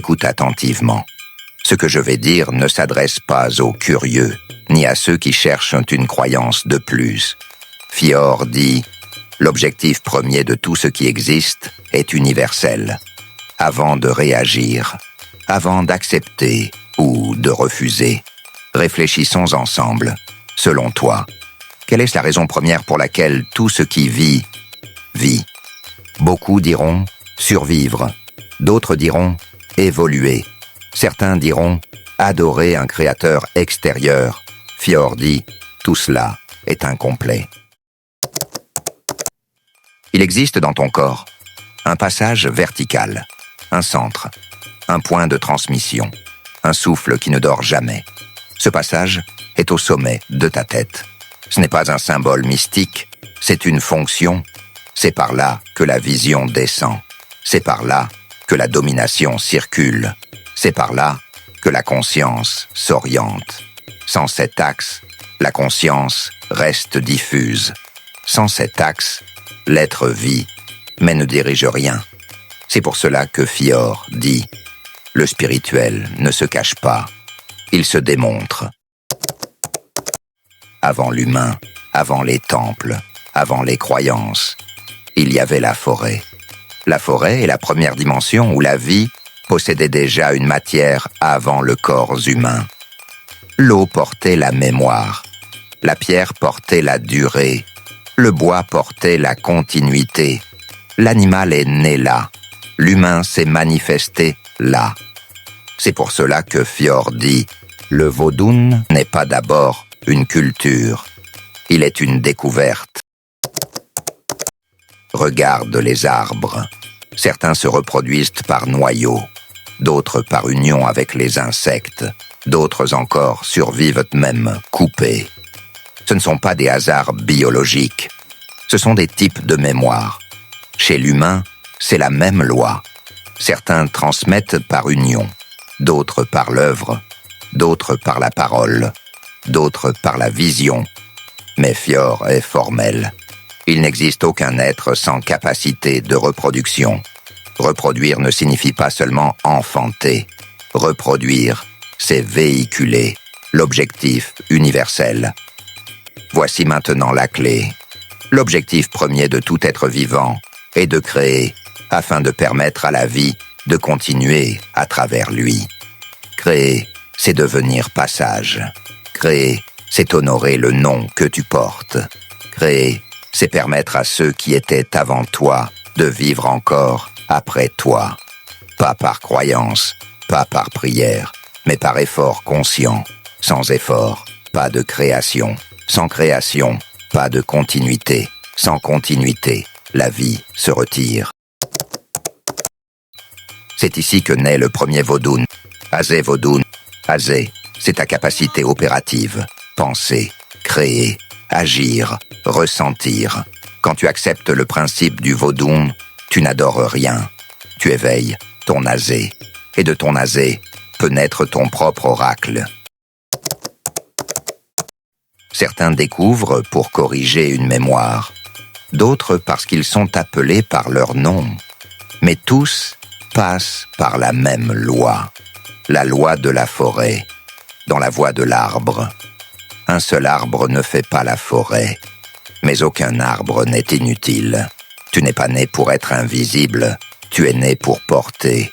Écoute attentivement. Ce que je vais dire ne s'adresse pas aux curieux, ni à ceux qui cherchent une croyance de plus. Fior dit « L'objectif premier de tout ce qui existe est universel. Avant de réagir, avant d'accepter ou de refuser, réfléchissons ensemble. Selon toi, quelle est la raison première pour laquelle tout ce qui vit, vit? Beaucoup diront « survivre », d'autres diront « évoluer ». Certains diront « adorer un créateur extérieur ». Fior dit « tout cela est incomplet ». Il existe dans ton corps un passage vertical, un centre, un point de transmission, un souffle qui ne dort jamais. Ce passage est au sommet de ta tête. Ce n'est pas un symbole mystique, c'est une fonction. C'est par là que la vision descend. C'est par là que la domination circule. C'est par là que la conscience s'oriente. Sans cet axe, la conscience reste diffuse. Sans cet axe, l'être vit, mais ne dirige rien. C'est pour cela que Fior dit « Le spirituel ne se cache pas, il se démontre ». Avant l'humain, avant les temples, avant les croyances, il y avait la forêt. La forêt est la première dimension où la vie possédait déjà une matière avant le corps humain. L'eau portait la mémoire, la pierre portait la durée, le bois portait la continuité. L'animal est né là, l'humain s'est manifesté là. C'est pour cela que Fior dit « Le Vodun n'est pas d'abord une culture, il est une découverte ». Regarde les arbres. Certains se reproduisent par noyaux, d'autres par union avec les insectes, d'autres encore survivent même coupés. Ce ne sont pas des hasards biologiques, ce sont des types de mémoire. Chez l'humain, c'est la même loi. Certains transmettent par union, d'autres par l'œuvre, d'autres par la parole, d'autres par la vision. Mais Fior est formel. Il n'existe aucun être sans capacité de reproduction. Reproduire ne signifie pas seulement enfanter. Reproduire, c'est véhiculer l'objectif universel. Voici maintenant la clé. L'objectif premier de tout être vivant est de créer, afin de permettre à la vie de continuer à travers lui. Créer, c'est devenir passage. Créer, c'est honorer le nom que tu portes. Créer, c'est permettre à ceux qui étaient avant toi de vivre encore après toi. Pas par croyance, pas par prière, mais par effort conscient. Sans effort, pas de création. Sans création, pas de continuité. Sans continuité, la vie se retire. C'est ici que naît le premier Vodun. Azé Vodun. Azé, c'est ta capacité opérative. Penser, créer, agir, ressentir. Quand tu acceptes le principe du Vodun, tu n'adores rien. Tu éveilles ton Azé. Et de ton Azé peut naître ton propre oracle. Certains découvrent pour corriger une mémoire, d'autres parce qu'ils sont appelés par leur nom. Mais tous passent par la même loi, la loi de la forêt, dans la voie de l'arbre. Un seul arbre ne fait pas la forêt, mais aucun arbre n'est inutile. Tu n'es pas né pour être invisible, tu es né pour porter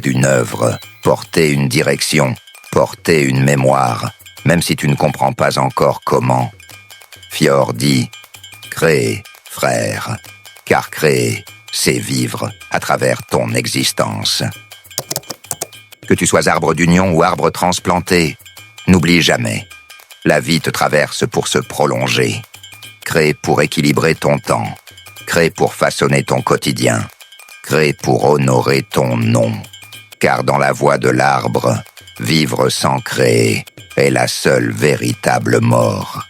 une œuvre, porter une direction, porter une mémoire, même si tu ne comprends pas encore comment. Fior dit « Créer, frère, car créer, c'est vivre à travers ton existence. » Que tu sois arbre d'union ou arbre transplanté, n'oublie jamais, la vie te traverse pour se prolonger. Crée pour équilibrer ton temps, crée pour façonner ton quotidien, crée pour honorer ton nom. Car dans la voie de l'arbre, vivre sans créer est la seule véritable mort.